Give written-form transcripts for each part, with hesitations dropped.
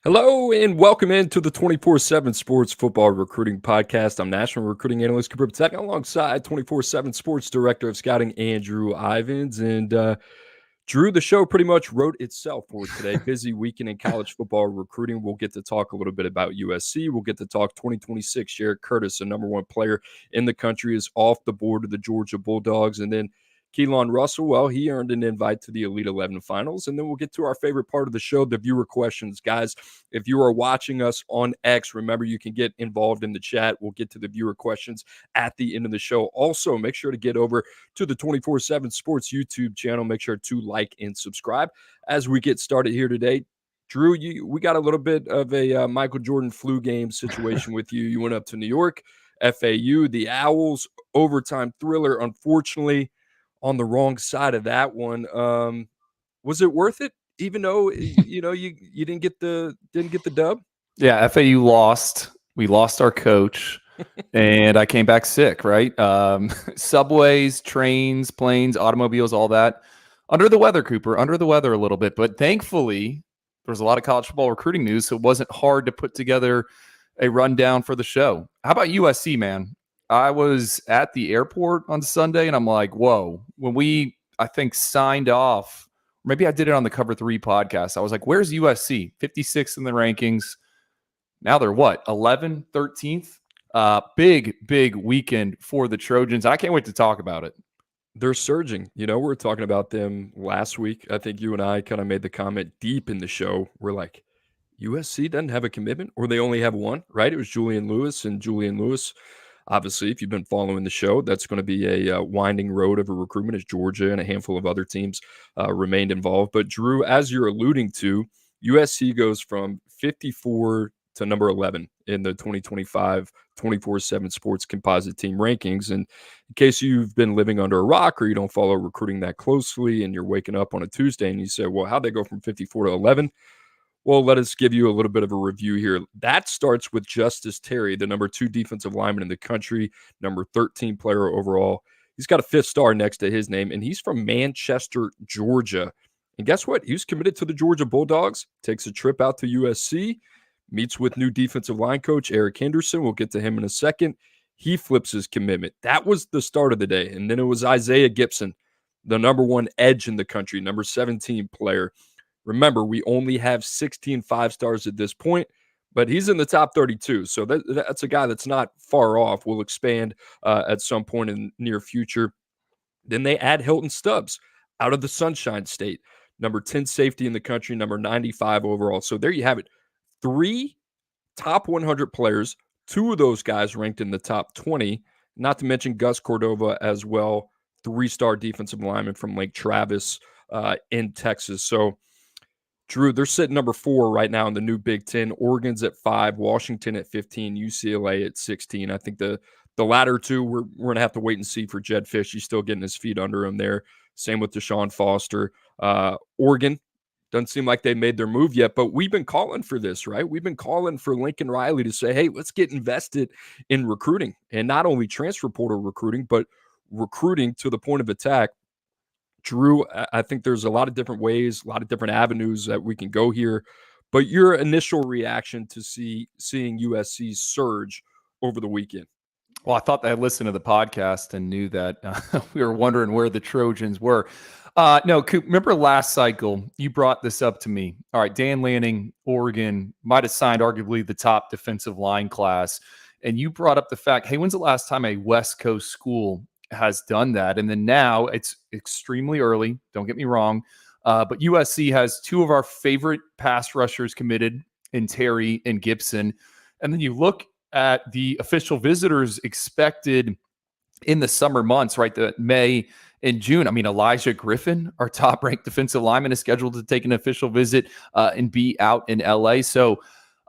Hello and welcome into the 24/7 Sports Football Recruiting Podcast. I'm National Recruiting Analyst Cooper Petagna alongside 24/7 Sports Director of Scouting Andrew Ivins. And Drew, the show pretty much wrote itself for today. Busy weekend in college football recruiting. We'll get to talk a little bit about USC. We'll get to talk 2026. Jarrett Curtis, the number one player in the country, is off the board of the Georgia Bulldogs. And then Kon Russell, well, he earned an invite to the Elite 11 finals. And then we'll get to our favorite part of the show, the viewer questions. Guys, if you are watching us on X, remember you can get involved in the chat. We'll get to the viewer questions at the end of the show. Also, make sure to get over to the 24/7 Sports YouTube channel. Make sure to like and subscribe as we get started here today. Drew, we got a little bit of a Michael Jordan flu game situation with you. You went up to New York, FAU, the Owls, overtime thriller. Unfortunately, on the wrong side of that one. Was it worth it? Even though you didn't get the dub. Yeah, FAU lost. We lost our coach, and I came back sick. Right, subways, trains, planes, automobiles, all that. Under the weather, Cooper. Under the weather a little bit, but thankfully there was a lot of college football recruiting news, so it wasn't hard to put together a rundown for the show. How about USC, man? I was at the airport on Sunday, and I'm like, whoa. When we, I think, signed off, maybe I did it on the Cover 3 podcast. I was like, where's USC? 56th in the rankings. Now they're what? 11th, 13th? Big weekend for the Trojans. I can't wait to talk about it. They're surging. We were talking about them last week. I think you and I kind of made the comment deep in the show. We're like, USC doesn't have a commitment, or they only have one, right? It was Julian Lewis, and Julian Lewis, obviously, if you've been following the show, that's going to be a winding road of a recruitment as Georgia and a handful of other teams remained involved. But Drew, as you're alluding to, USC goes from 54 to number 11 in the 2025 24/7 Sports Composite Team rankings. And in case you've been living under a rock or you don't follow recruiting that closely and you're waking up on a Tuesday and you say, well, how'd they go from 54 to 11? Well, let us give you a little bit of a review here. That starts with Justus Terry, the number 2 defensive lineman in the country, number 13 player overall. He's got a 5th star next to his name, and he's from Manchester, Georgia. And guess what? He was committed to the Georgia Bulldogs, takes a trip out to USC, meets with new defensive line coach Eric Henderson. We'll get to him in a second. He flips his commitment. That was the start of the day. And then it was Isaiah Gibson, the number 1 edge in the country, number 17 player. Remember, we only have 16 5-stars at this point, but he's in the top 32. So that's a guy that's not far off. We'll expand at some point in the near future. Then they add Hilton Stubbs out of the Sunshine State, number 10 safety in the country, number 95 overall. So there you have it. 3 top 100 players, 2 of those guys ranked in the top 20, not to mention Gus Cordova as well, 3-star defensive lineman from Lake Travis in Texas. So Drew, they're sitting number 4 right now in the new Big Ten. Oregon's at 5, Washington at 15, UCLA at 16. I think the latter two, we're going to have to wait and see for Jed Fish. He's still getting his feet under him there. Same with Deshaun Foster. Oregon, doesn't seem like they made their move yet, but we've been calling for this, right? We've been calling for Lincoln Riley to say, hey, let's get invested in recruiting, and not only transfer portal recruiting, but recruiting to the point of attack. Drew, I think there's a lot of different ways, a lot of different avenues that we can go here. But your initial reaction to seeing USC surge over the weekend? Well, I thought they had listened to the podcast and knew that we were wondering where the Trojans were. No, Coop, remember last cycle, you brought this up to me. All right, Dan Lanning, Oregon, might have signed arguably the top defensive line class. And you brought up the fact, hey, when's the last time a West Coast school has done that? And then now it's extremely early, don't get me wrong, but USC has 2 of our favorite pass rushers committed in Terry and Gibson. And then you look at the official visitors expected in the summer months, right, the May and June. I mean, Elijah Griffin, our top-ranked defensive lineman, is scheduled to take an official visit and be out in LA. So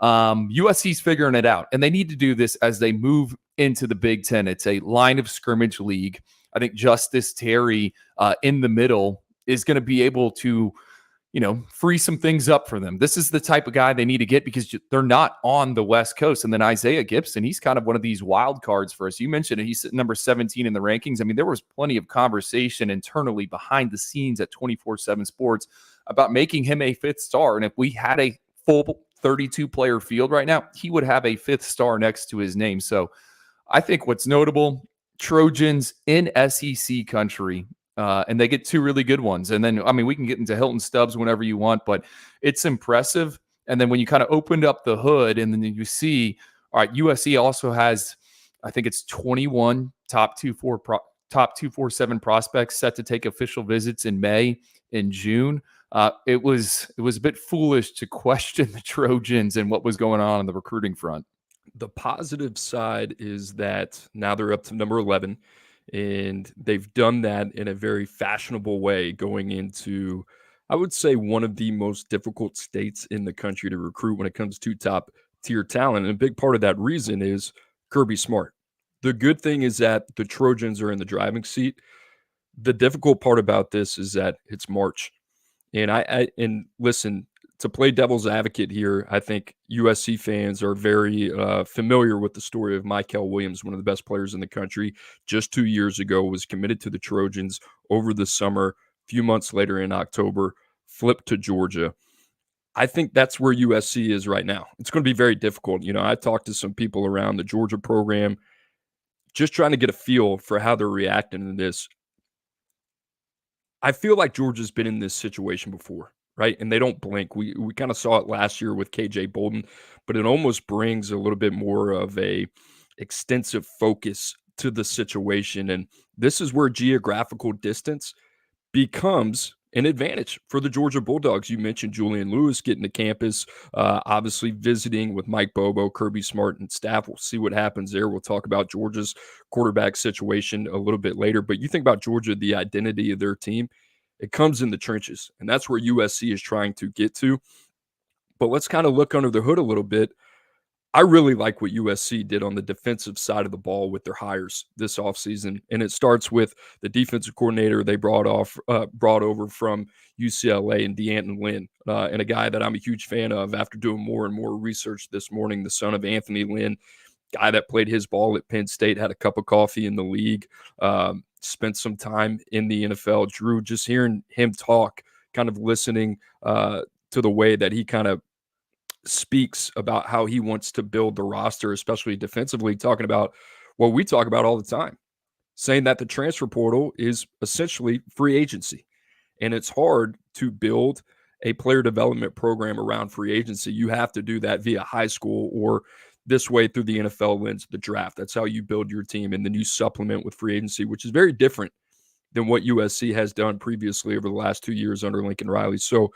USC's figuring it out, and they need to do this as they move into the Big Ten. It's a line of scrimmage league. I think Justus Terry in the middle is going to be able to, free some things up for them. This is the type of guy they need to get because they're not on the West Coast. And then Isaiah Gibson, he's kind of one of these wild cards for us. You mentioned it. He's number 17 in the rankings. I mean, there was plenty of conversation internally behind the scenes at 24/7 Sports about making him a 5th star. And if we had a 32 player field right now, he would have a 5th star next to his name. So I think what's notable, Trojans in SEC country, and they get 2 really good ones. And then, I mean, we can get into Hilton Stubbs whenever you want, but it's impressive. And then when you kind of opened up the hood and then you see, all right, USC also has, I think it's 21 top 247 prospects set to take official visits in May and June. It was a bit foolish to question the Trojans and what was going on the recruiting front. The positive side is that now they're up to number 11, and they've done that in a very fashionable way going into, I would say, one of the most difficult states in the country to recruit when it comes to top tier talent. And a big part of that reason is Kirby Smart. The good thing is that the Trojans are in the driving seat. The difficult part about this is that it's March. And listen, to play devil's advocate here, I think USC fans are very familiar with the story of Michael Williams, one of the best players in the country. Just 2 years ago, was committed to the Trojans over the summer. A few months later in October, flipped to Georgia. I think that's where USC is right now. It's going to be very difficult. I talked to some people around the Georgia program, just trying to get a feel for how they're reacting to this. I feel like Georgia's been in this situation before, right? And they don't blink. We kind of saw it last year with KJ Bolden, but it almost brings a little bit more of a extensive focus to the situation. And this is where geographical distance becomes an advantage for the Georgia Bulldogs. You mentioned Julian Lewis getting to campus, obviously visiting with Mike Bobo, Kirby Smart, and staff. We'll see what happens there. We'll talk about Georgia's quarterback situation a little bit later. But you think about Georgia, the identity of their team, it comes in the trenches, and that's where USC is trying to get to. But let's kind of look under the hood a little bit. I really like what USC did on the defensive side of the ball with their hires this offseason. And it starts with the defensive coordinator they brought over from UCLA, and D'Anton Lynn, and a guy that I'm a huge fan of after doing more and more research this morning, the son of Anthony Lynn, guy that played his ball at Penn State, had a cup of coffee in the league, spent some time in the NFL. Drew, just hearing him talk, kind of listening to the way that he kind of speaks about how he wants to build the roster, especially defensively, talking about what we talk about all the time, saying that the transfer portal is essentially free agency. And it's hard to build a player development program around free agency. You have to do that via high school or this way through the NFL lens, the draft. That's how you build your team. And then you supplement with free agency, which is very different than what USC has done previously over the last 2 years under Lincoln Riley. So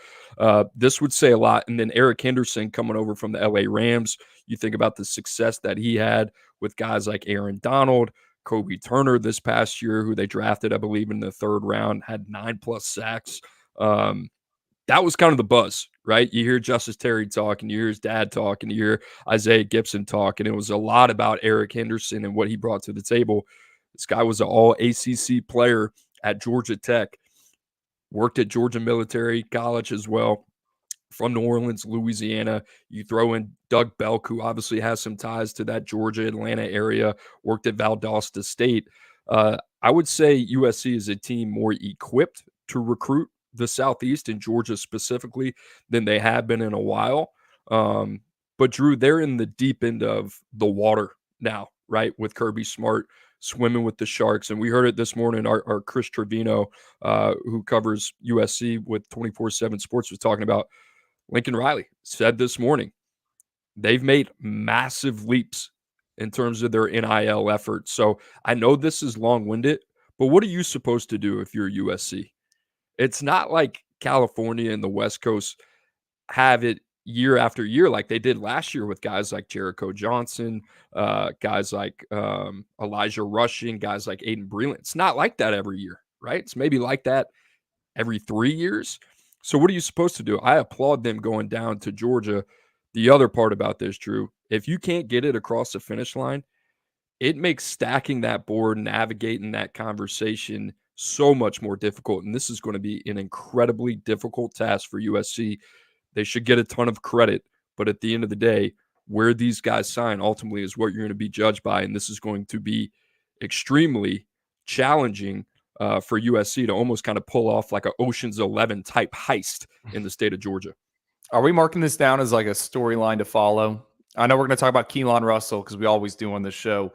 this would say a lot. And then Eric Henderson coming over from the LA Rams. You think about the success that he had with guys like Aaron Donald, Kobe Turner this past year, who they drafted, I believe, in the 3rd round, had 9+ sacks. That was kind of the buzz, right? You hear Justus Terry talk, and you hear his dad talk, and you hear Isaiah Gibson talk, and it was a lot about Eric Henderson and what he brought to the table. This guy was an all-ACC player at Georgia Tech, worked at Georgia Military College as well, from New Orleans, Louisiana. You throw in Doug Belk, who obviously has some ties to that Georgia, Atlanta area, worked at Valdosta State. I would say USC is a team more equipped to recruit the Southeast and Georgia specifically than they have been in a while. But Drew, they're in the deep end of the water now, right? With Kirby Smart swimming with the Sharks. And we heard it this morning. Our Chris Trevino, who covers USC with 24/7 Sports, was talking about Lincoln Riley said this morning, they've made massive leaps in terms of their NIL effort. So I know this is long-winded, but what are you supposed to do if you're USC? It's not like California and the West Coast have it year after year like they did last year with guys like Jericho Johnson, guys like Elijah Rushing, guys like Aiden Breland. It's not like that every year, right? It's maybe like that every 3 years. So what are you supposed to do? I applaud them going down to Georgia. The other part about this, Drew, if you can't get it across the finish line, it makes stacking that board, navigating that conversation so much more difficult. And this is going to be an incredibly difficult task for USC. They should get a ton of credit, but at the end of the day, where these guys sign ultimately is what you're going to be judged by. And this is going to be extremely challenging for USC to almost kind of pull off like an Ocean's 11 type heist in the state of Georgia. Are we marking this down as like a storyline to follow? I know we're going to talk about Kon Russell because we always do on this show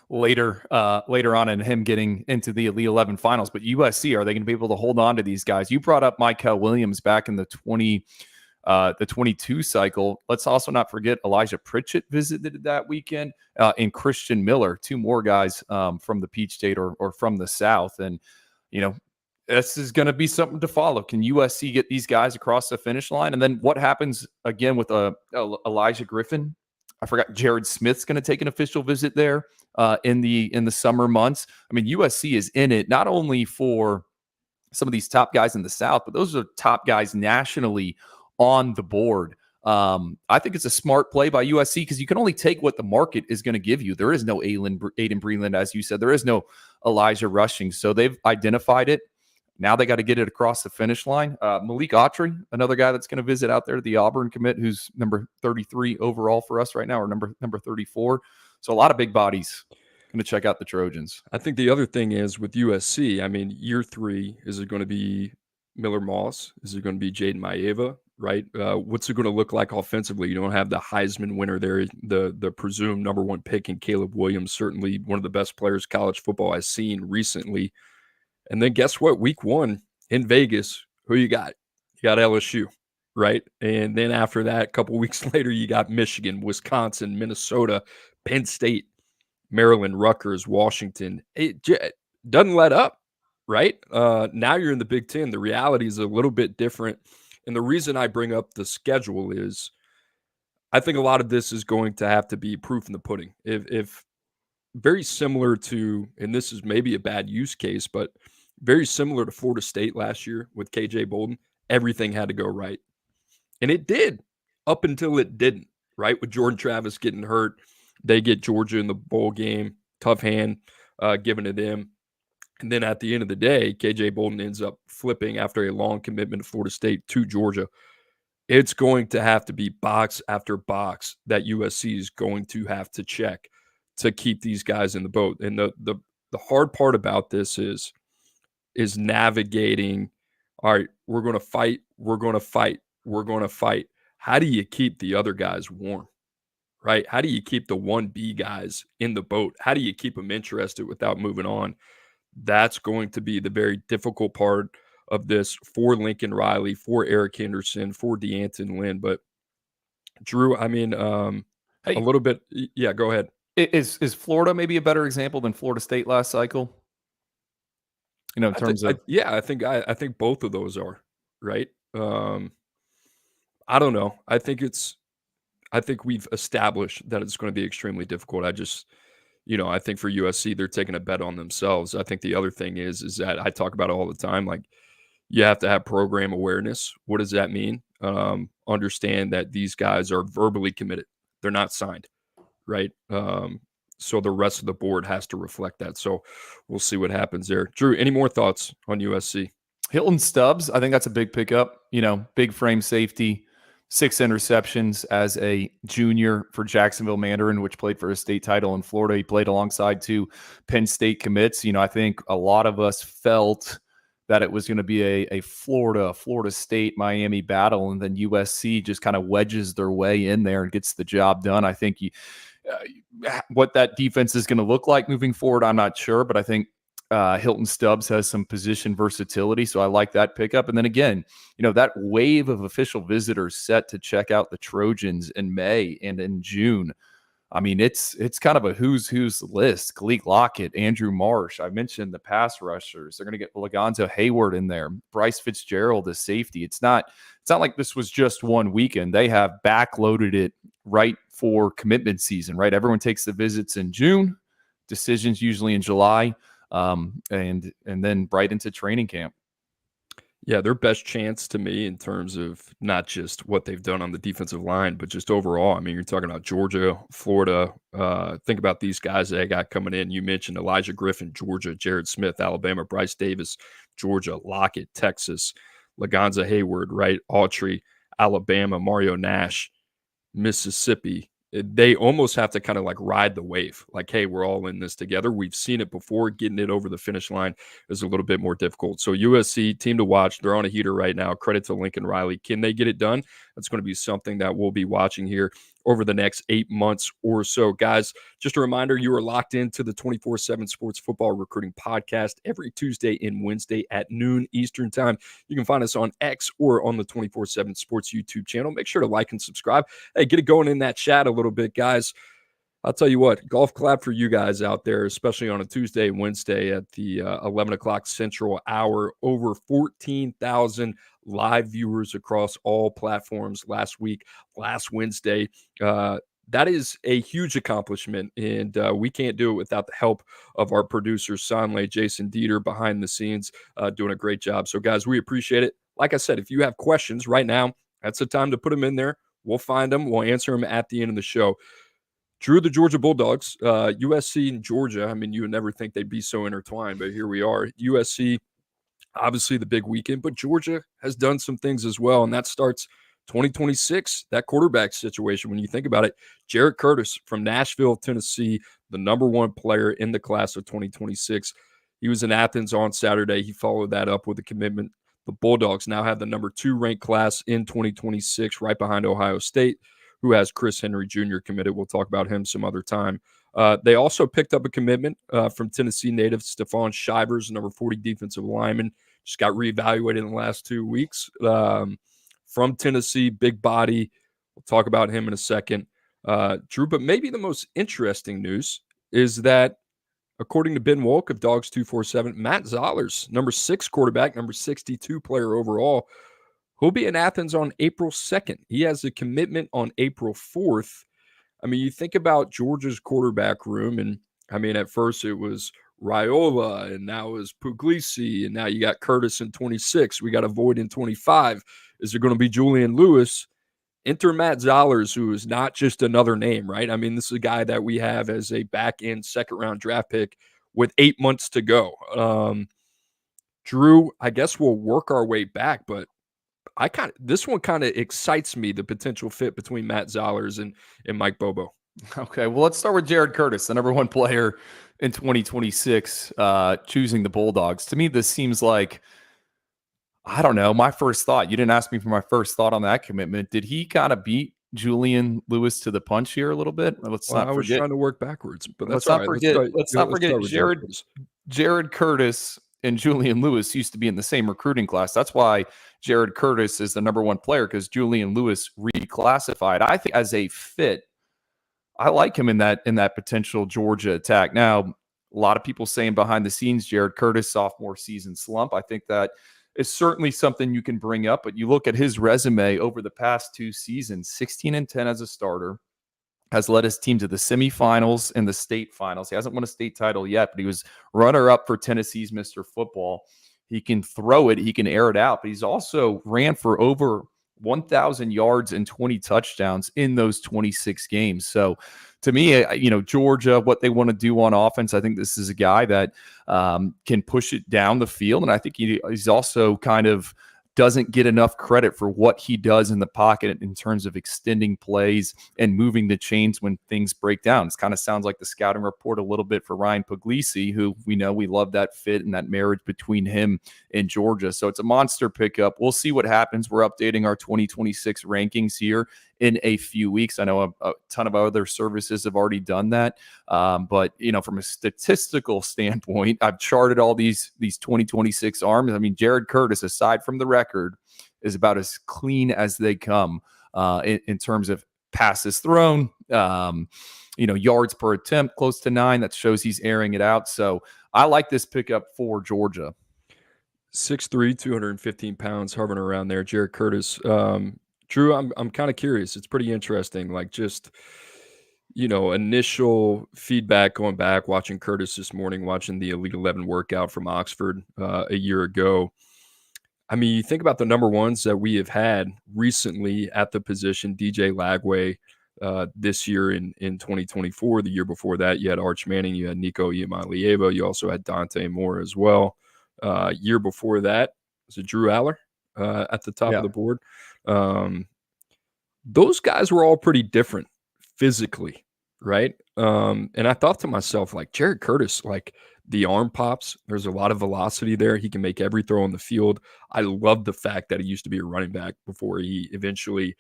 later on, and him getting into the Elite 11 finals. But USC, are they going to be able to hold on to these guys? You brought up Michael Williams back in the 22 cycle. Let's also not forget Elijah Pritchett visited that weekend, and Christian Miller, two more guys from the Peach State or from the South. And, you know, this is going to be something to follow. Can USC get these guys across the finish line? And then what happens again with Elijah Griffin? I forgot Jared Smith's going to take an official visit there in the summer months. I mean, USC is in it not only for some of these top guys in the South, but those are top guys nationally on the board. I think it's a smart play by USC because you can only take what the market is going to give you. There is no Aiden Breland, as you said. There is no Elijah Rushing. So they've identified it. Now they got to get it across the finish line. Malik Autry, another guy that's going to visit out there, the Auburn commit, who's number 33 overall for us right now, or number 34. So a lot of big bodies going to check out the Trojans. I think the other thing is with USC, I mean, year 3, is it going to be Miller Moss? Is it going to be Jaden Maeva? Right? What's it going to look like offensively? You don't have the Heisman winner there, the presumed number 1 pick in Caleb Williams, certainly one of the best players college football I've seen recently. And then guess what? Week 1 in Vegas, who you got? You got LSU, right? And then after that, a couple weeks later, you got Michigan, Wisconsin, Minnesota, Penn State, Maryland, Rutgers, Washington. It doesn't let up, right? Now you're in the Big Ten. The reality is a little bit different. And the reason I bring up the schedule is I think a lot of this is going to have to be proof in the pudding. If very similar to, and this is maybe a bad use case, but very similar to Florida State last year with KJ Bolden, everything had to go right. And it did up until it didn't, right? With Jordan Travis getting hurt, they get Georgia in the bowl game, tough hand given to them. And then at the end of the day, KJ Bolden ends up flipping after a long commitment to Florida State to Georgia. It's going to have to be box after box that USC is going to have to check to keep these guys in the boat. And the hard part about this is navigating, all right, we're going to fight, we're going to fight, we're going to fight. How do you keep the other guys warm, right? How do you keep the 1B guys in the boat? How do you keep them interested without moving on? That's going to be the very difficult part of this for Lincoln Riley, for Eric Henderson, for DeAnton Lynn. But Drew, I mean, a little bit. Yeah, go ahead. Is Florida maybe a better example than Florida State last cycle? You know, in terms of I think both of those are right. I don't know. I think we've established that it's going to be extremely difficult. I think for USC, they're taking a bet on themselves. I think the other thing is that I talk about it all the time. Like, you have to have program awareness. What does that mean? Understand that these guys are verbally committed. They're not signed, right? So the rest of the board has to reflect that. So we'll see what happens there. Drew, any more thoughts on USC? Hilton Stubbs, I think that's a big pickup. You know, big frame safety, 6 interceptions as a junior for Jacksonville Mandarin, which played for a state title in Florida. He played alongside 2 Penn State commits. You know, I think a lot of us felt that it was going to be a Florida State, Miami battle, and then USC just kind of wedges their way in there and gets the job done. I think what that defense is going to look like moving forward, I'm not sure, but I think Hilton Stubbs has some position versatility, so I like that pickup. And then again, you know, that wave of official visitors set to check out the Trojans in May and in June. I mean, it's kind of a who's list. Khalil Lockett, Andrew Marsh. I mentioned the pass rushers. They're going to get Lagonzo Hayward in there. Bryce Fitzgerald as safety. It's not like this was just one weekend. They have backloaded it right for commitment season, right? Everyone takes the visits in June, decisions usually in July, and then right into training camp. Yeah, their best chance to me in terms of not just what they've done on the defensive line, but just overall. I mean, you're talking about Georgia, Florida. Think about these guys that got coming in. You mentioned Elijah Griffin, Georgia, Jared Smith, Alabama, Bryce Davis, Georgia, Lockett, Texas, Lagonza Hayward, right? Autry, Alabama, Mario Nash, Mississippi. They almost have to kind of like ride the wave. Like, hey, we're all in this together. We've seen it before. Getting it over the finish line is a little bit more difficult. So USC, team to watch. They're on a heater right now. Credit to Lincoln Riley. Can they get it done? That's going to be something that we'll be watching here over the next 8 months or so. Guys, just a reminder, you are locked into the 24/7 Sports Football Recruiting Podcast every Tuesday and Wednesday at noon Eastern Time. You can find us on X or on the 24/7 Sports YouTube channel. Make sure to like and subscribe. Hey, get it going in that chat a little bit, guys. I'll tell you what, golf clap for you guys out there, especially on a Tuesday and Wednesday at the 11 o'clock Central hour. Over 14,000 live viewers across all platforms last Wednesday. That is a huge accomplishment, and we can't do it without the help of our producer, Sonley Jason Dieter, behind the scenes, doing a great job. So, guys, we appreciate it. Like I said, if you have questions right now, that's the time to put them in there. We'll find them. We'll answer them at the end of the show. Drew, the Georgia Bulldogs, USC and Georgia. I mean, you would never think they'd be so intertwined, but here we are. USC, obviously the big weekend, but Georgia has done some things as well, and that starts 2026, that quarterback situation. When you think about it, Jarrett Curtis from Nashville, Tennessee, the number one player in the class of 2026. He was in Athens on Saturday. He followed that up with a commitment. The Bulldogs now have the number 2 ranked class in 2026, right behind Ohio State, who has Chris Henry Jr. committed. We'll talk about him some other time. They also picked up a commitment from Tennessee native Stephon Shivers, number 40 defensive lineman. Just got reevaluated in the last 2 weeks. From Tennessee, big body. We'll talk about him in a second. Drew, but maybe the most interesting news is that, according to Ben Wolk of Dogs 247, Matt Zollers, number 6 quarterback, number 62 player overall, he'll be in Athens on April 2nd. He has a commitment on April 4th. I mean, you think about Georgia's quarterback room, and I mean, at first it was Raiola, and now it's Puglisi, and now you got Curtis in 26. We got a void in 25. Is there going to be Julian Lewis? Enter Matt Zollers, who is not just another name, right? I mean, this is a guy that we have as a back-end second-round draft pick with 8 months to go. Drew, I guess we'll work our way back, but this one kind of excites me, the potential fit between Matt Zollers and Mike Bobo. Okay, well, let's start with Jared Curtis, the number 1 player in 2026, choosing the Bulldogs. To me, this seems like, I don't know, my first thought. You didn't ask me for my first thought on that commitment. Did he kind of beat Julian Lewis to the punch here a little bit? I was trying to work backwards, but that's all right. Let's not forget Jared Curtis and Julian Lewis used to be in the same recruiting class. That's why Jared Curtis is the number 1 player, because Julian Lewis reclassified. I think as a fit, I like him in that potential Georgia attack. Now, a lot of people saying behind the scenes, Jared Curtis, sophomore season slump. I think that is certainly something you can bring up, but you look at his resume over the past 2 seasons, 16-10 as a starter, has led his team to the semifinals and the state finals. He hasn't won a state title yet, but he was runner-up for Tennessee's Mr. Football. He can throw it. He can air it out, but he's also ran for over 1,000 yards and 20 touchdowns in those 26 games. So to me, Georgia, what they want to do on offense, I think this is a guy that can push it down the field. And I think he's also kind of doesn't get enough credit for what he does in the pocket in terms of extending plays and moving the chains when things break down. It kind of sounds like the scouting report a little bit for Ryan Puglisi, who we love that fit and that marriage between him and Georgia. So it's a monster pickup. We'll see what happens. We're updating our 2026 rankings here in a few weeks. I know a ton of other services have already done that. But, from a statistical standpoint, I've charted all these 2026 arms. I mean, Jared Curtis, aside from the record, is about as clean as they come in terms of passes thrown, yards per attempt, close to 9. That shows he's airing it out. So I like this pickup for Georgia. 6'3", 215 pounds, hovering around there. Jared Curtis. Drew, I'm kind of curious. It's pretty interesting. Like, just, initial feedback going back, watching Curtis this morning, watching the Elite 11 workout from Oxford a year ago. I mean, you think about the number ones that we have had recently at the position, DJ Lagway this year in 2024. The year before that, you had Arch Manning, you had Nico Iamaleava, you also had Dante Moore as well. Year before that, was it Drew Aller at the top of the board? Those guys were all pretty different physically, right? And I thought to myself, like, Jared Curtis, like, The arm pops. There's a lot of velocity there. He can make every throw on the field. I love the fact that he used to be a running back before he eventually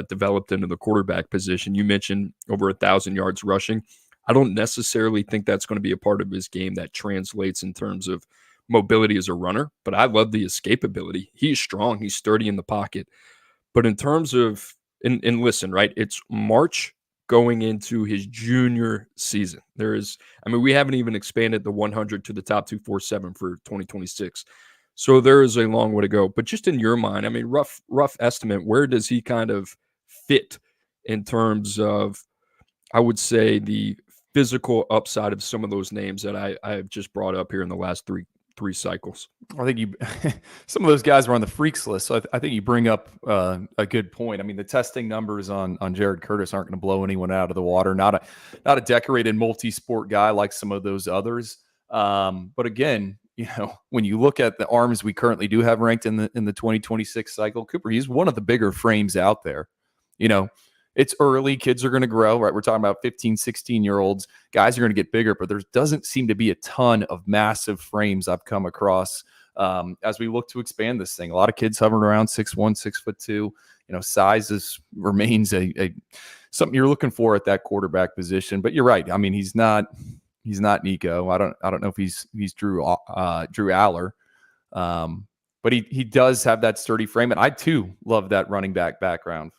developed into the quarterback position. You mentioned over 1,000 yards rushing. I don't necessarily think that's going to be a part of his game that translates in terms of mobility as a runner, but I love the escapability. He's strong. He's sturdy in the pocket. But in terms of, and listen, right, it's March going into his junior season. We haven't even expanded the 100 to the top 247 for 2026. So there is a long way to go. But just in your mind, rough estimate, where does he kind of fit in terms of, I would say, the physical upside of some of those names that I have just brought up here in the last three cycles? I think you some of those guys were on the freaks list, so I think you bring up a good point. I mean, the testing numbers on Jared Curtis aren't going to blow anyone out of the water. Not a decorated multi-sport guy like some of those others. But again, when you look at the arms we currently do have ranked in the 2026 cycle, Cooper, he's one of the bigger frames out there. It's early. Kids are going to grow, right? We're talking about 15, 16-year-olds. Guys are going to get bigger, but there doesn't seem to be a ton of massive frames I've come across as we look to expand this thing. A lot of kids hovering around 6'1", 6'2". Size remains a something you're looking for at that quarterback position. But you're right. I mean, he's not Nico. I don't know if he's Drew Aller. But he does have that sturdy frame, and I too love that running back background.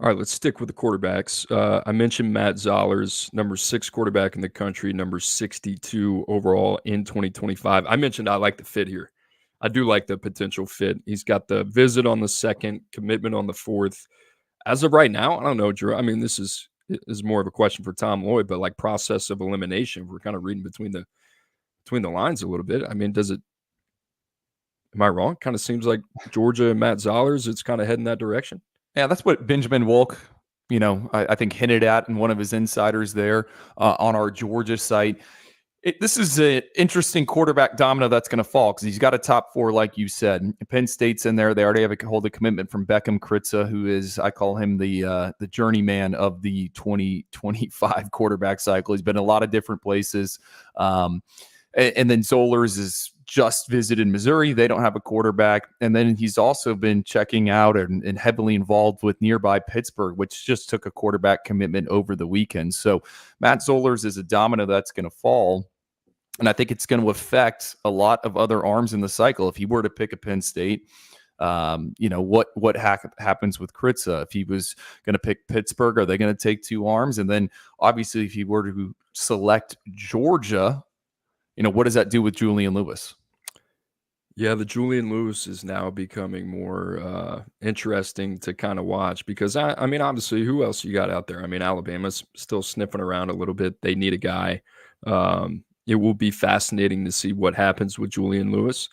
All right, let's stick with the quarterbacks. I mentioned Matt Zollers, number 6 quarterback in the country, number 62 overall in 2025. I mentioned I like the fit here. I do like the potential fit. He's got the visit on the 2nd, commitment on the 4th. As of right now, I don't know, Drew. I mean, this is more of a question for Tom Lloyd, but like process of elimination, we're kind of reading between the lines a little bit. I mean, am I wrong? Kind of seems like Georgia and Matt Zollers, it's kind of heading that direction. Yeah, that's what Benjamin Wolk, I think hinted at in one of his insiders there on our Georgia site. This is an interesting quarterback domino that's going to fall because he's got a top 4, like you said. Penn State's in there. They already have a hold a commitment from Beckham Kritza, who is, I call him the journeyman of the 2025 quarterback cycle. He's been in a lot of different places. And then Zollers is just visited Missouri. They don't have a quarterback. And then he's also been checking out and heavily involved with nearby Pittsburgh, which just took a quarterback commitment over the weekend. So Matt Zollers is a domino that's going to fall. And I think it's going to affect a lot of other arms in the cycle. If he were to pick a Penn State, what happens with Kritza? If he was going to pick Pittsburgh, are they going to take 2 arms? And then obviously if he were to select Georgia, what does that do with Julian Lewis? Yeah, the Julian Lewis is now becoming more interesting to kind of watch because, I mean, obviously, who else you got out there? I mean, Alabama's still sniffing around a little bit. They need a guy. It will be fascinating to see what happens with Julian Lewis.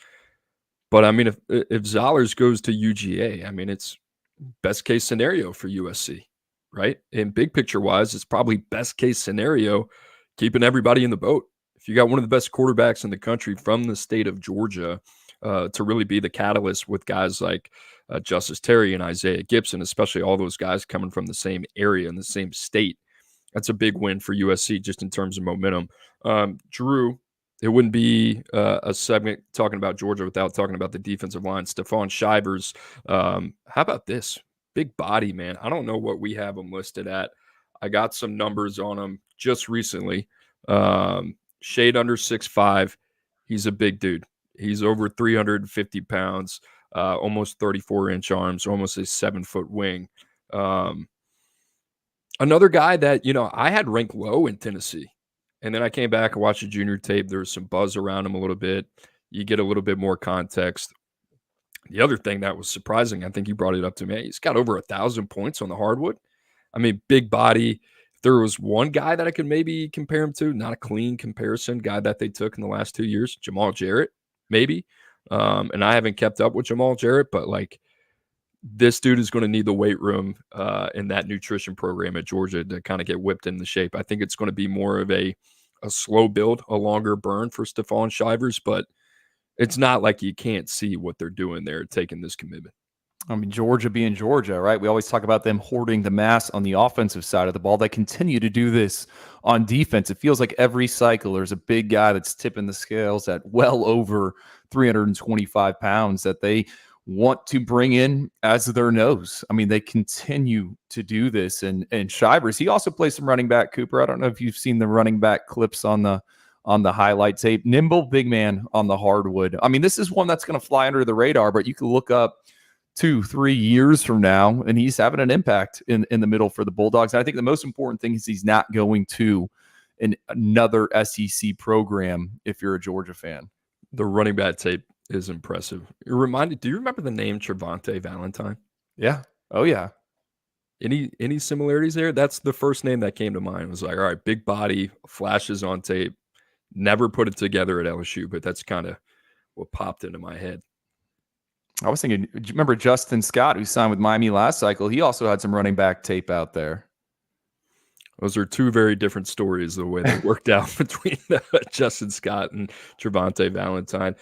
But, I mean, if Zollers goes to UGA, I mean, it's best case scenario for USC, right? And big picture-wise, it's probably best case scenario keeping everybody in the boat. If you got one of the best quarterbacks in the country from the state of Georgia, to really be the catalyst with guys like Justus Terry and Isaiah Gibson, especially all those guys coming from the same area in the same state. That's a big win for USC just in terms of momentum. Drew, it wouldn't be a segment talking about Georgia without talking about the defensive line. Stephon Shivers, how about this? Big body, man. I don't know what we have him listed at. I got some numbers on him just recently. Shade under 6'5". He's a big dude. He's over 350 pounds, almost 34-inch arms, almost a 7-foot wing. Another guy that, I had ranked low in Tennessee. And then I came back and watched the junior tape. There was some buzz around him a little bit. You get a little bit more context. The other thing that was surprising, I think you brought it up to me, he's got over 1,000 points on the hardwood. I mean, big body. If there was one guy that I could maybe compare him to, not a clean comparison, guy that they took in the last 2 years, Jamal Jarrett. Maybe. And I haven't kept up with Jamal Jarrett, but like this dude is going to need the weight room in that nutrition program at Georgia to kind of get whipped into shape. I think it's going to be more of a slow build, a longer burn for Stephon Shivers, but it's not like you can't see what they're doing there, taking this commitment. I mean, Georgia being Georgia, right? We always talk about them hoarding the mass on the offensive side of the ball. They continue to do this on defense. It feels like every cycle there's a big guy that's tipping the scales at well over 325 pounds that they want to bring in as their nose. I mean, they continue to do this. And Shivers, he also plays some running back, Cooper. I don't know if you've seen the running back clips on the highlight tape. Nimble big man on the hardwood. I mean, this is one that's going to fly under the radar, but you can look up 2-3 years from now, and he's having an impact in the middle for the Bulldogs. And I think the most important thing is he's not going to another SEC program if you're a Georgia fan. The running back tape is impressive. It reminded. Do you remember the name Trevante Valentine? Yeah. Oh yeah. Any similarities there? That's the first name that came to mind. It was like, all right, big body, flashes on tape. Never put it together at LSU, but that's kind of what popped into my head. I was thinking, do you remember Justin Scott, who signed with Miami last cycle? He also had some running back tape out there. Those are two very different stories, the way they worked out between Justin Scott and Trevante Valentine.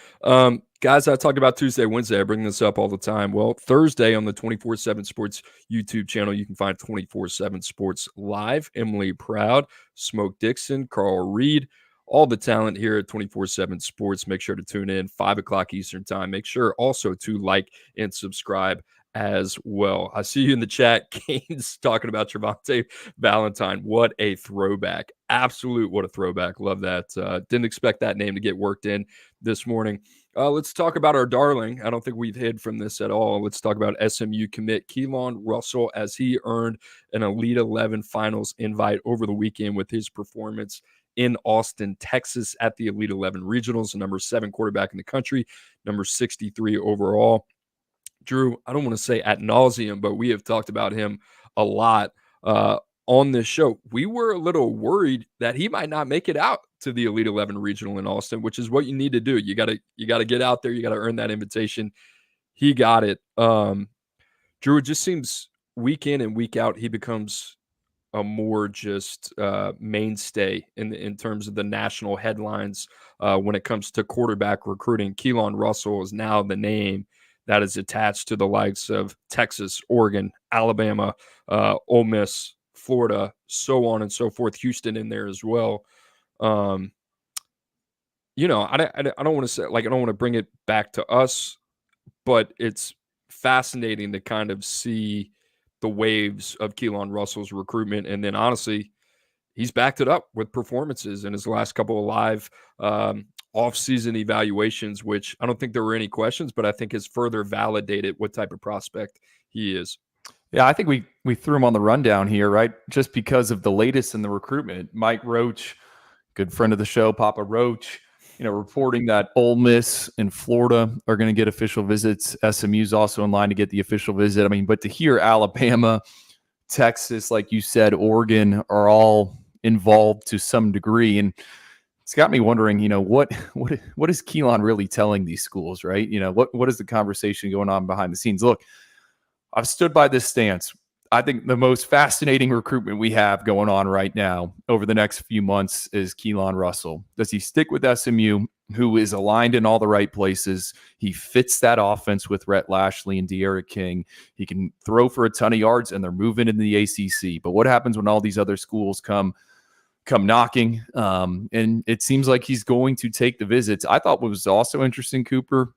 Guys, I talk about Tuesday, Wednesday. I bring this up all the time. Well, Thursday on the 24/7 Sports YouTube channel, you can find 24/7 Sports Live. Emily Proud, Smoke Dixon, Carl Reed, all the talent here at 24/7 Sports. Make sure to tune in 5 o'clock Eastern time. Make sure also to like and subscribe as well. I see you in the chat. Kane's talking about Trevante Valentine. What a throwback. Absolute what a throwback. Love that. Didn't expect that name to get worked in this morning. Let's talk about our darling. I don't think we've hid from this at all. Let's talk about SMU commit Kon Russell, as he earned an Elite 11 finals invite over the weekend with his performance in Austin, Texas at the Elite 11 regionals. Number 7 quarterback in the country, number 63 overall. Drew, I don't want to say ad nauseum, but we have talked about him a lot on this show. We were a little worried that he might not make it out to the Elite 11 regional in Austin, which is what you need to do. You got to get out there. You got to earn that invitation. He got it. Drew, it just seems week in and week out, he becomes a more just mainstay in terms of the national headlines when it comes to quarterback recruiting. Kon Russell is now the name that is attached to the likes of Texas, Oregon, Alabama, Ole Miss, Florida, so on and so forth. Houston in there as well. I don't want to say, I don't want to bring it back to us, but it's fascinating to kind of see the waves of Kon Russell's recruitment. And then honestly, he's backed it up with performances in his last couple of live off-season evaluations, which I don't think there were any questions, but I think has further validated what type of prospect he is. Yeah, I think we threw him on the rundown here, right? Just because of the latest in the recruitment. Mike Roach, good friend of the show, Papa Roach, reporting that Ole Miss and Florida are going to get official visits. SMU's also in line to get the official visit. I mean, but to hear Alabama, Texas, like you said, Oregon are all involved to some degree. And it's got me wondering, what is Kon really telling these schools, right? What is the conversation going on behind the scenes? Look, I've stood by this stance. I think the most fascinating recruitment we have going on right now over the next few months is Kon Russell. Does he stick with SMU, who is aligned in all the right places? He fits that offense with Rhett Lashley and De'Ara King. He can throw for a ton of yards, and they're moving into the ACC. But what happens when all these other schools come knocking? And it seems like he's going to take the visits. I thought what was also interesting, Cooper,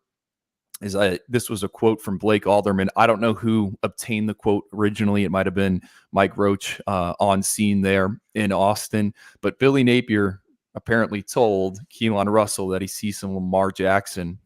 is this was a quote from Blake Alderman. I don't know who obtained the quote originally. It might have been Mike Roach on scene there in Austin. But Billy Napier apparently told Kon Russell that he sees some Lamar Jackson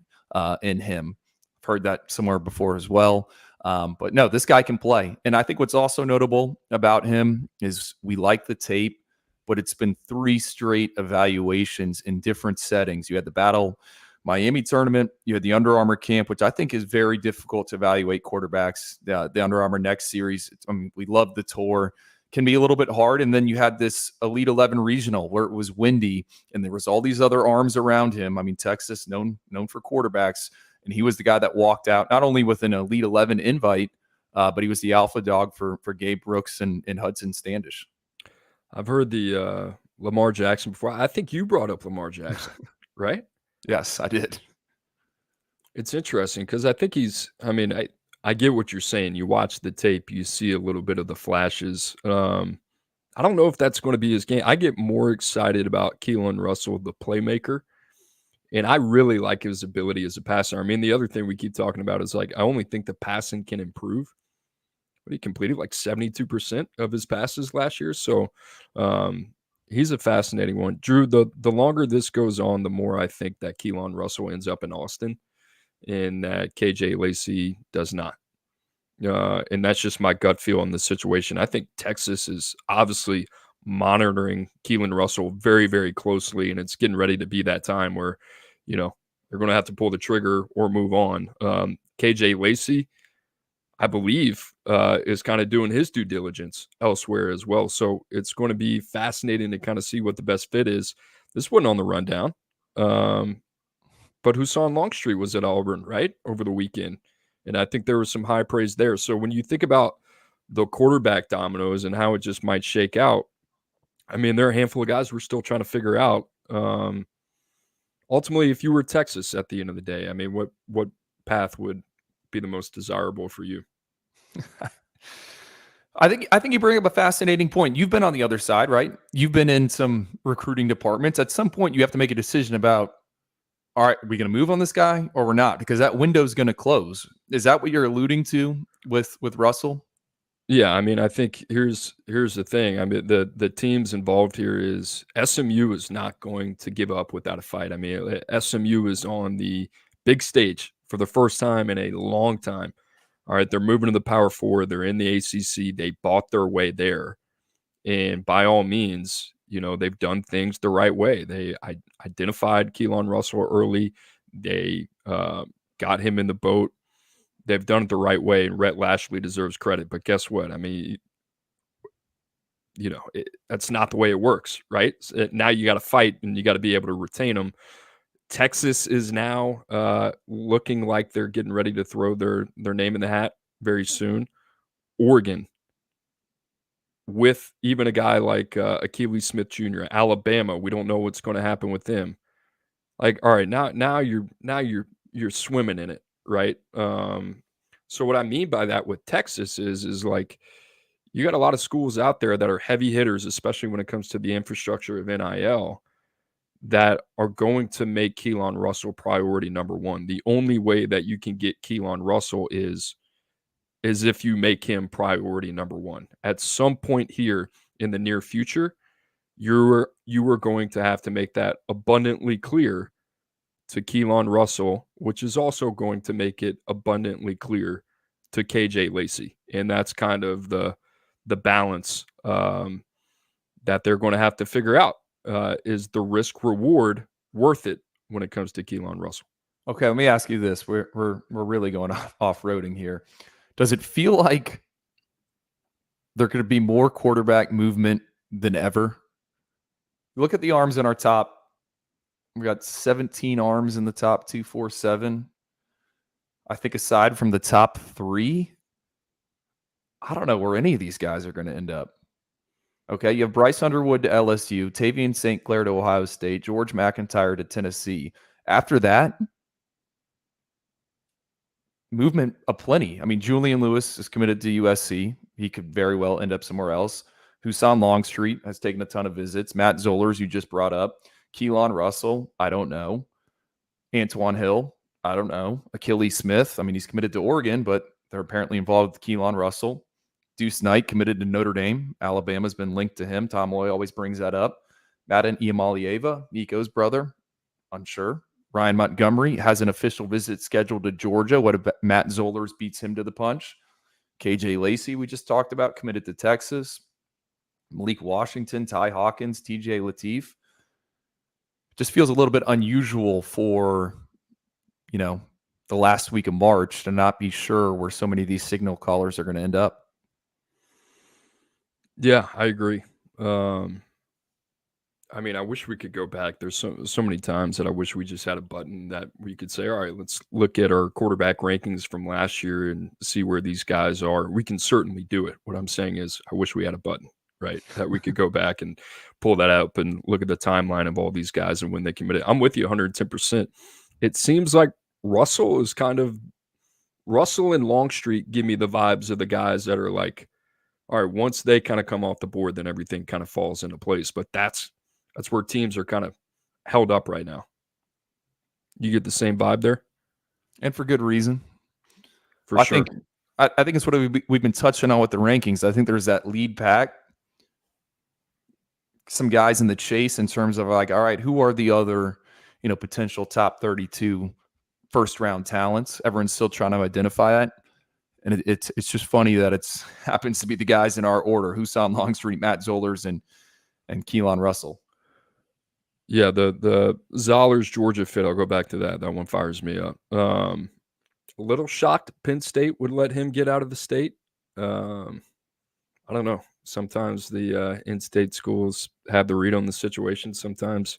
in him. I've heard that somewhere before as well. But no, this guy can play. And I think what's also notable about him is we like the tape, but it's been 3 straight evaluations in different settings. You had the Battle Miami tournament, you had the Under Armour camp, which I think is very difficult to evaluate quarterbacks. The Under Armour Next series, we love the tour, can be a little bit hard. And then you had this Elite 11 regional where it was windy and there was all these other arms around him. I mean, Texas known for quarterbacks, and he was the guy that walked out not only with an Elite 11 invite, but he was the alpha dog for Gabe Brooks and Hudson Standish. I've heard the Lamar Jackson before. I think you brought up Lamar Jackson, right? Yes, I did. It's interesting because I think I get what you're saying. You watch the tape, you see a little bit of the flashes. I don't know if that's going to be his game. I get more excited about Keelan Russell, the playmaker, and I really like his ability as a passer. I mean, the other thing we keep talking about is like I only think the passing can improve, but he completed like 72% of his passes last year. So um, he's a fascinating one. Drew, the longer this goes on, the more I think that Keelan Russell ends up in Austin and that KJ Lacey does not. And that's just my gut feel on the situation. I think Texas is obviously monitoring Keelan Russell very, very closely, and it's getting ready to be that time where, they're going to have to pull the trigger or move on. KJ Lacey, I believe, is kind of doing his due diligence elsewhere as well. So it's going to be fascinating to kind of see what the best fit is. This wasn't on the rundown, but Hassan Longstreet was at Auburn, right, over the weekend. And I think there was some high praise there. So when you think about the quarterback dominoes and how it just might shake out, I mean, there are a handful of guys we're still trying to figure out. Ultimately, if you were Texas at the end of the day, I mean, what path would be the most desirable for you? I think you bring up a fascinating point. You've been on the other side, right? You've been in some recruiting departments. At some point, you have to make a decision about, all right, are we going to move on this guy or we're not? Because that window is going to close. Is that what you're alluding to with Russell? Yeah, I mean, I think here's the thing. I mean, the teams involved here is SMU is not going to give up without a fight. I mean, SMU is on the big stage for the first time in a long time. All right, they're moving to the Power Four. They're in the ACC. They bought their way there, and by all means, they've done things the right way. They identified Keelan Russell early. They got him in the boat. They've done it the right way, and Rhett Lashley deserves credit. But guess what? I mean, that's not the way it works, right? Now you got to fight, and you got to be able to retain them. Texas is now looking like they're getting ready to throw their name in the hat very soon. Oregon, with even a guy like Achilles Smith Jr., Alabama, we don't know what's going to happen with them. Like, all right, now you're swimming in it, right? So what I mean by that with Texas is like you got a lot of schools out there that are heavy hitters, especially when it comes to the infrastructure of NIL, that are going to make Keelan Russell priority number one. The only way that you can get Keelan Russell is if you make him priority number one. At some point here in the near future, you are going to have to make that abundantly clear to Keelan Russell, which is also going to make it abundantly clear to KJ Lacey. And that's kind of the balance that they're going to have to figure out. Is the risk reward worth it when it comes to Keelan Russell? Okay, let me ask you this. We're really going off-roading here. Does it feel like there could be more quarterback movement than ever? Look at the arms in our top. We got 17 arms in the top 247. I think aside from the top 3, I don't know where any of these guys are going to end up. Okay, you have Bryce Underwood to LSU, Tavian St. Clair to Ohio State, George McIntyre to Tennessee. After that, movement aplenty. I mean, Julian Lewis is committed to USC. He could very well end up somewhere else. Hassan Longstreet has taken a ton of visits. Matt Zollers, you just brought up. Keelan Russell, I don't know. Antoine Hill, I don't know. Achilles Smith, I mean, he's committed to Oregon, but they're apparently involved with Keelan Russell. Deuce Knight committed to Notre Dame. Alabama's been linked to him. Tom Loy always brings that up. Madden Iamalieva, Nico's brother, unsure. Ryan Montgomery has an official visit scheduled to Georgia. What if Matt Zollers beats him to the punch? KJ Lacey, we just talked about, committed to Texas. Malik Washington, Ty Hawkins, TJ Lateef. Just feels a little bit unusual for, the last week of March to not be sure where so many of these signal callers are going to end up. Yeah, I agree. I mean, I wish we could go back. There's so many times that I wish we just had a button that we could say, all right, let's look at our quarterback rankings from last year and see where these guys are. We can certainly do it. What I'm saying is I wish we had a button, right, that we could go back and pull that up and look at the timeline of all these guys and when they committed. I'm with you 110%. It seems like Russell is kind of Russell and Longstreet give me the vibes of the guys that are like, all right, once they kind of come off the board, then everything kind of falls into place. But that's where teams are kind of held up right now. You get the same vibe there? And for good reason. For I sure. think I think it's what we've been touching on with the rankings. I think there's that lead pack, some guys in the chase in terms of like, all right, who are the other, potential top 32 first round talents? Everyone's still trying to identify that. And it's just funny that it's happens to be the guys in our order: Hussam Longstreet, Matt Zollers, and Keelan Russell. Yeah, the Zollers Georgia fit. I'll go back to that. That one fires me up. A little shocked Penn State would let him get out of the state. I don't know. Sometimes the in-state schools have the read on the situation. Sometimes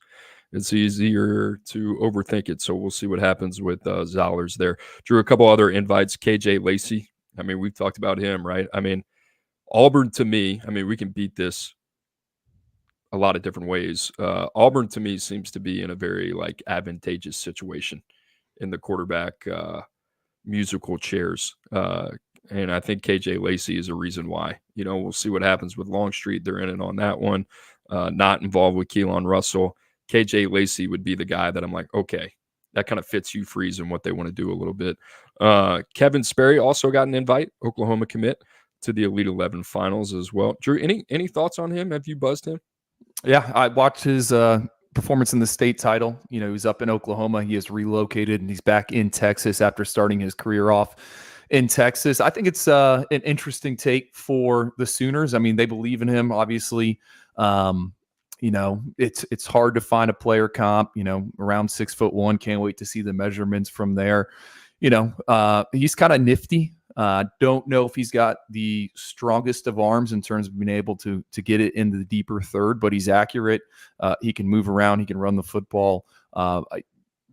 it's easier to overthink it. So we'll see what happens with Zollers there. Drew, a couple other invites. KJ Lacey. I mean, we've talked about him, right? I mean, Auburn to me, I mean, we can beat this a lot of different ways. Auburn to me seems to be in a very like advantageous situation in the quarterback musical chairs. And I think KJ Lacey is a reason why. We'll see what happens with Longstreet. They're in it on that one. Not involved with Keelan Russell. KJ Lacey would be the guy that I'm like, okay, that kind of fits Hugh Freeze and what they want to do a little bit. Kevin Sperry also got an invite, Oklahoma commit to the Elite 11 finals as well. Drew, any thoughts on him? Have you buzzed him? Yeah, I watched his performance in the state title. He was up in Oklahoma. He has relocated and he's back in Texas after starting his career off in Texas. I think it's an interesting take for the Sooners. I mean, they believe in him, obviously. It's hard to find a player comp, around 6'1". Can't wait to see the measurements from there. He's kind of nifty. Don't know if he's got the strongest of arms in terms of being able to get it into the deeper third, but he's accurate. He can move around. He can run the football. I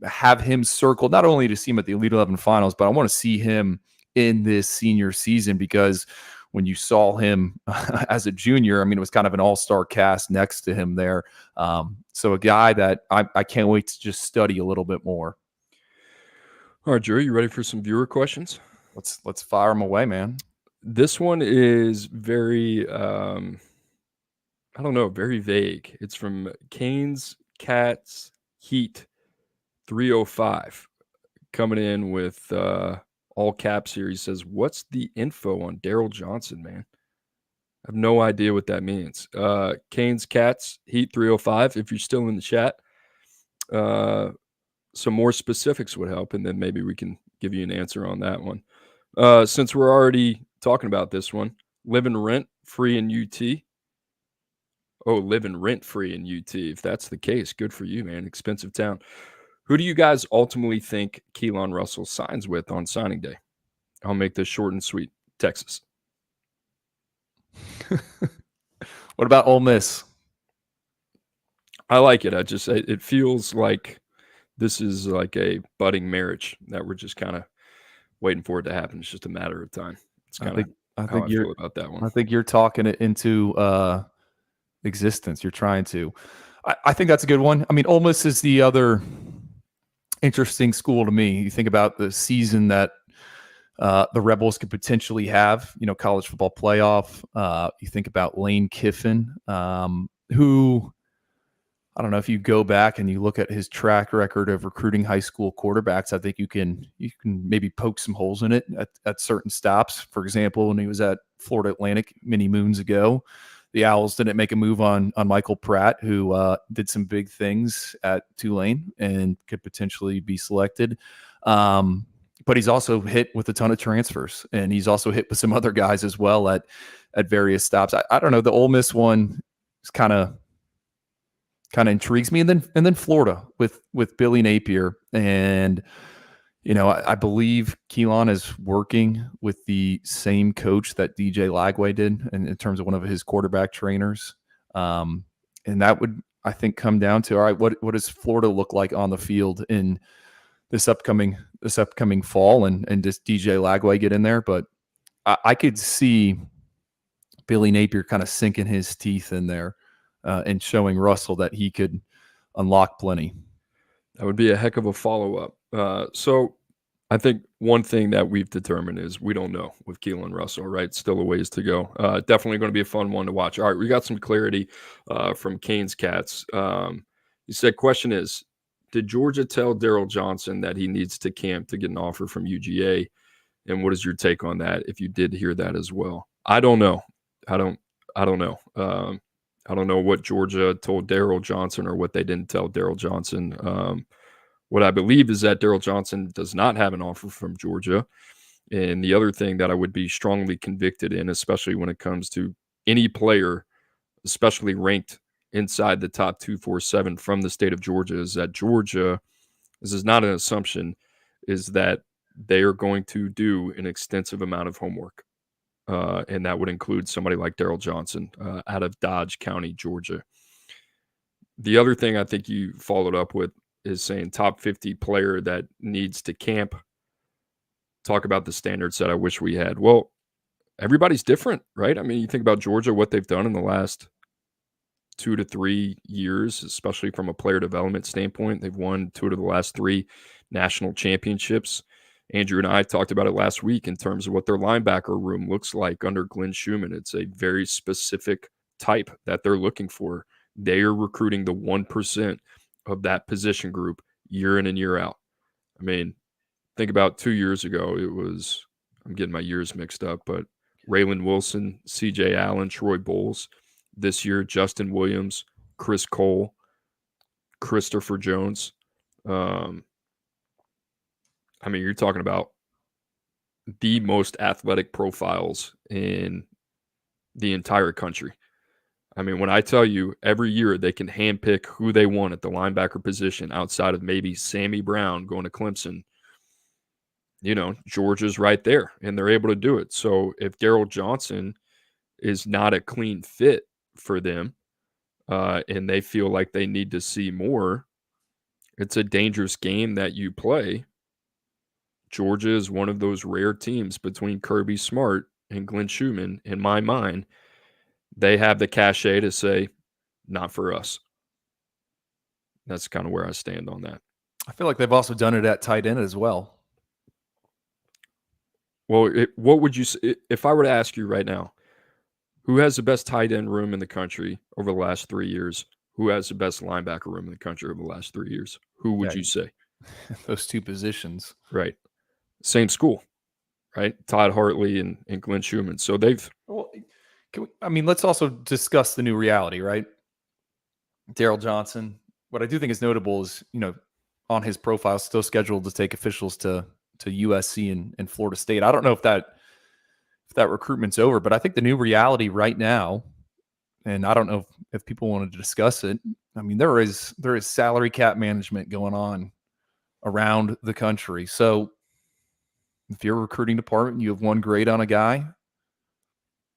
have him circled not only to see him at the Elite 11 finals, but I want to see him in this senior season because when you saw him as a junior, I mean, it was kind of an all-star cast next to him there. So a guy that I can't wait to just study a little bit more. All right, Drew, you ready for some viewer questions? Let's fire them away, man. This one is very, very vague. It's from Canes Cats Heat 305 coming in with all caps here. He says, what's the info on Daryl Johnson, man? I have no idea what that means. Canes Cats Heat 305, if you're still in the chat, some more specifics would help, and then maybe we can give you an answer on that one. Since we're already talking about this one, living rent free in UT. Oh, living rent free in UT. If that's the case, good for you, man. Expensive town. Who do you guys ultimately think Keelan Russell signs with on signing day? I'll make this short and sweet. Texas. What about Ole Miss? I like it. It feels like this is like a budding marriage that we're just kind of waiting for it to happen. It's just a matter of time. It's kind of how I feel about that one. I think you're talking it into existence. You're trying to. I think that's a good one. I mean, Ole Miss is the other interesting school to me. You think about the season that the Rebels could potentially have, college football playoff. You think about Lane Kiffin, who, I don't know, if you go back and you look at his track record of recruiting high school quarterbacks, I think you can maybe poke some holes in it at certain stops. For example, when he was at Florida Atlantic many moons ago, the Owls didn't make a move on Michael Pratt, who did some big things at Tulane and could potentially be selected. But he's also hit with a ton of transfers, and he's also hit with some other guys as well at various stops. I don't know. The Ole Miss one is kind of intrigues me, and then Florida with Billy Napier, and I believe Keelan is working with the same coach that DJ Lagway did in terms of one of his quarterback trainers, and that would, I think, come down to, all right, what does Florida look like on the field in this upcoming fall, and does DJ Lagway get in there? But I could see Billy Napier kind of sinking his teeth in there and showing Russell that he could unlock plenty. That would be a heck of a follow-up. So I think one thing that we've determined is we don't know with Kon Russell, right? Still a ways to go. Definitely going to be a fun one to watch. All right, we got some clarity from Kane's Cats. He said, question is, did Georgia tell Daryl Johnson that he needs to camp to get an offer from UGA? And what is your take on that if you did hear that as well? I don't know. I don't know. I don't know what Georgia told Daryl Johnson or what they didn't tell Daryl Johnson. What I believe is that Daryl Johnson does not have an offer from Georgia. And the other thing that I would be strongly convicted in, especially when it comes to any player, especially ranked inside the top 247 from the state of Georgia, is that Georgia, this is not an assumption, is that they are going to do an extensive amount of homework. And that would include somebody like Daryl Johnson out of Dodge County, Georgia. The other thing I think you followed up with is saying top 50 player that needs to camp. Talk about the standards that I wish we had. Well, everybody's different, right? I mean, you think about Georgia, what they've done in the last 2 to 3 years, especially from a player development standpoint. They've won 2 of the last 3 national championships. Andrew and I talked about it last week in terms of what their linebacker room looks like under Glenn Schumann. It's a very specific type that they're looking for. They are recruiting the 1% of that position group year in and year out. I mean, think about 2 years ago, it was, I'm getting my years mixed up, but Raylan Wilson, CJ Allen, Troy Bowles. This year, Justin Williams, Chris Cole, Christopher Jones. I mean, you're talking about the most athletic profiles in the entire country. I mean, when I tell you every year they can handpick who they want at the linebacker position outside of maybe Sammy Brown going to Clemson, you know, Georgia's right there and they're able to do it. So if Daryl Johnson is not a clean fit for them and they feel like they need to see more, it's a dangerous game that you play. Georgia is one of those rare teams between Kirby Smart and Glenn Schumann, in my mind. They have the cachet to say, not for us. That's kind of where I stand on that. I feel like they've also done it at tight end as well. Well, what would you say if I were to ask you right now, who has the best tight end room in the country over the last 3 years? Who has the best linebacker room in the country over the last 3 years? Who would you say? Those two positions. Right. Same school, right? Todd Hartley and Glenn Schumann. So they've. Well, let's also discuss the new reality, right? Daryl Johnson. What I do think is notable is, you know, on his profile, still scheduled to take officials to USC and Florida State. I don't know if that recruitment's over, but I think the new reality right now, and I don't know if people wanted to discuss it. I mean, there is salary cap management going on around the country. So if you're a recruiting department, you have one grade on a guy,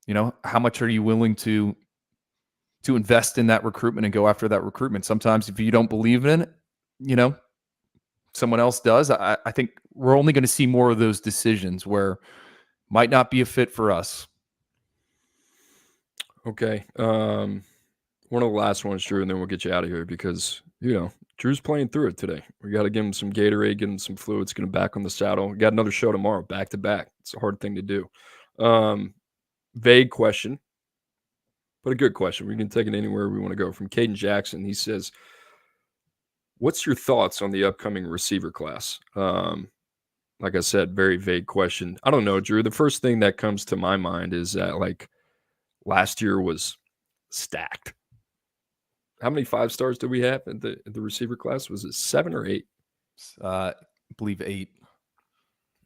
you know, how much are you willing to invest in that recruitment and go after that recruitment? Sometimes if you don't believe in it, you know, someone else does. I think we're only going to see more of those decisions where might not be a fit for us. Okay. One of the last ones, Drew, and then we'll get you out of here because, you know, Drew's playing through it today. We got to give him some Gatorade, give him some fluids, get him back on the saddle. We got another show tomorrow, back to back. It's a hard thing to do. Vague question, but a good question. We can take it anywhere we want to go. From Caden Jackson, he says, what's your thoughts on the upcoming receiver class? Like I said, very vague question. I don't know, Drew. The first thing that comes to my mind is that, like, last year was stacked. How many 5-stars did we have in the receiver class? Was it 7 or 8? I believe 8.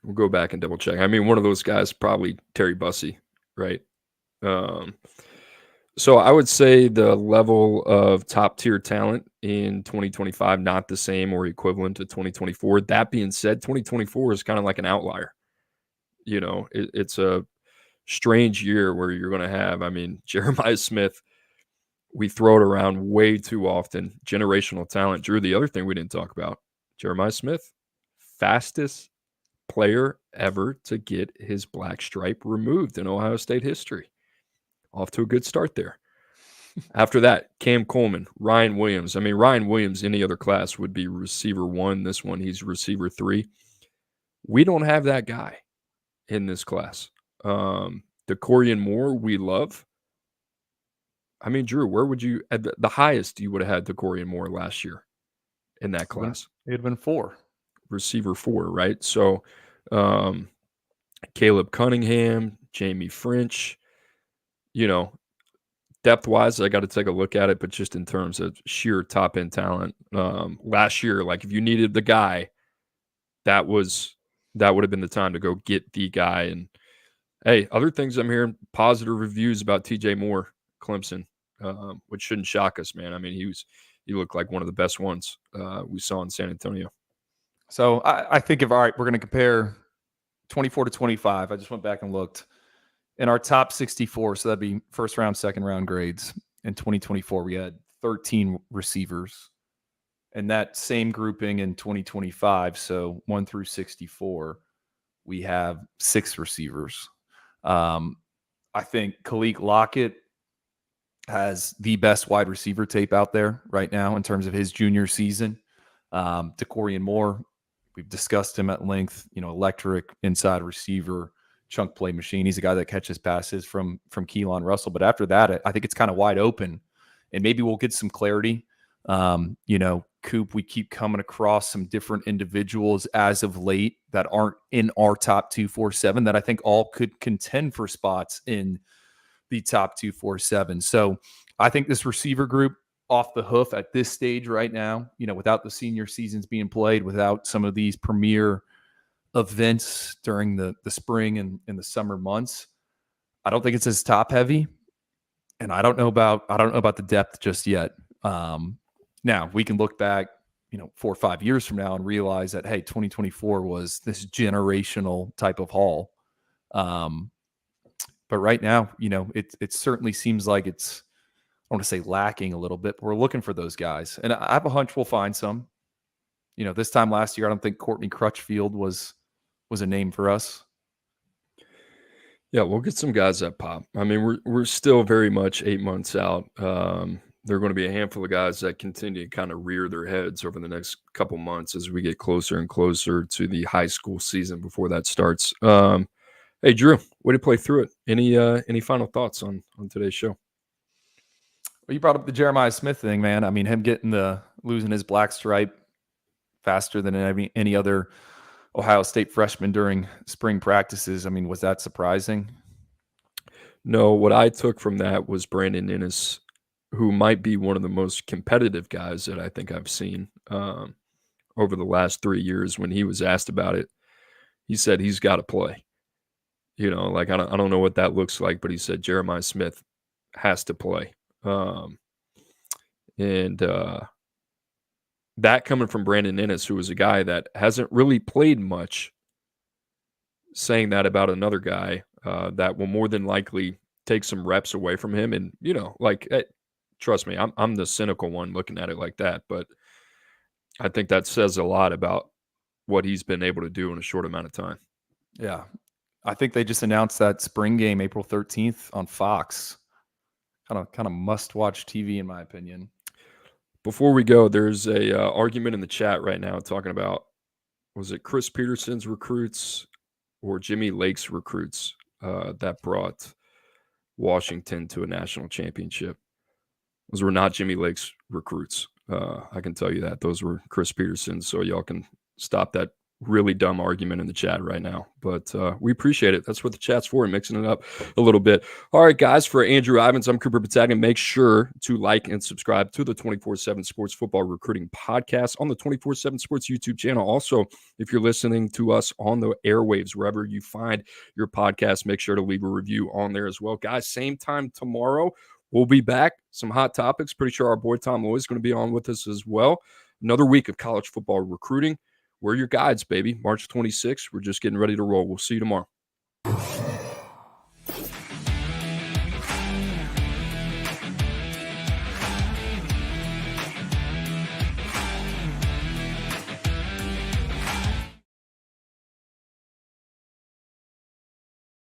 We'll go back and double check. I mean, one of those guys, probably Terry Bussey, right? So I would say the level of top-tier talent in 2025, not the same or equivalent to 2024. That being said, 2024 is kind of like an outlier. You know, it's a strange year where you're going to have, I mean, Jeremiah Smith, we throw it around way too often. Generational talent. Drew, the other thing we didn't talk about, Jeremiah Smith, fastest player ever to get his black stripe removed in Ohio State history. Off to a good start there. After that, Cam Coleman, Ryan Williams. I mean, Ryan Williams, any other class would be receiver 1. This one, he's receiver 3. We don't have that guy in this class. DeCorian Moore, we love. I mean, Drew, where would you at the highest you would have had DeCorian Moore last year in that class? It'd have been 4. Receiver 4, right? So, Caleb Cunningham, Jamie French, depth wise, I got to take a look at it, but just in terms of sheer top end talent, last year, like if you needed the guy, that would have been the time to go get the guy. And hey, other things I'm hearing positive reviews about TJ Moore, Clemson, which shouldn't shock us, man. I mean, he looked like one of the best ones we saw in San Antonio. So I think all right, we're going to compare 24 to 25. I just went back and looked. In our top 64, so that'd be first round, second round grades. In 2024, we had 13 receivers. And that same grouping in 2025, so 1 through 64, we have 6 receivers. I think Khalil Lockett has the best wide receiver tape out there right now in terms of his junior season. DeCorian Moore, we've discussed him at length, electric inside receiver, chunk play machine. He's a guy that catches passes from Kon Russell. But after that, I think it's kind of wide open, and maybe we'll get some clarity. Coop, we keep coming across some different individuals as of late that aren't in our top 247 that I think all could contend for spots in the top 247. So I think this receiver group off the hoof at this stage right now, without the senior seasons being played, without some of these premier events during the spring and the summer months, I don't think it's as top heavy. And I don't know about the depth just yet. Now we can look back, 4 or 5 years from now and realize that, hey, 2024 was this generational type of haul. But right now, it certainly seems like it's, I want to say lacking a little bit, but we're looking for those guys. And I have a hunch we'll find some. This time last year, I don't think Courtney Crutchfield was a name for us. Yeah, we'll get some guys that pop. I mean, we're still very much 8 months out. There are going to be a handful of guys that continue to kind of rear their heads over the next couple months as we get closer and closer to the high school season before that starts. Hey, Drew, way to play through it. Any final thoughts on today's show? Well, you brought up the Jeremiah Smith thing, man. I mean, him losing his black stripe faster than any other Ohio State freshman during spring practices. I mean, was that surprising? No, what I took from that was Brandon Innes, who might be one of the most competitive guys that I think I've seen over the last 3 years. When he was asked about it, he said he's got to play. I don't know what that looks like, but he said Jeremiah Smith has to play. That coming from Brandon Innes, who was a guy that hasn't really played much, saying that about another guy that will more than likely take some reps away from him. And, trust me, I'm the cynical one looking at it like that. But I think that says a lot about what he's been able to do in a short amount of time. Yeah. I think they just announced that spring game April 13th on Fox. Kind of must-watch TV, in my opinion. Before we go, there's a argument in the chat right now talking about, was it Chris Peterson's recruits or Jimmy Lake's recruits that brought Washington to a national championship? Those were not Jimmy Lake's recruits. I can tell you that. Those were Chris Peterson's, so y'all can stop that really dumb argument in the chat right now. But we appreciate it. That's what the chat's for, mixing it up a little bit. All right, guys, for Andrew Ivins, I'm Cooper Petagna. Make sure to like and subscribe to the 24/7 Sports Football Recruiting Podcast on the 24/7 Sports YouTube channel. Also, if you're listening to us on the airwaves, wherever you find your podcast, make sure to leave a review on there as well. Guys, same time tomorrow. We'll be back. Some hot topics. Pretty sure our boy Tom Lloyd is going to be on with us as well. Another week of college football recruiting. We're your guides, baby. March 26th. We're just getting ready to roll. We'll see you tomorrow.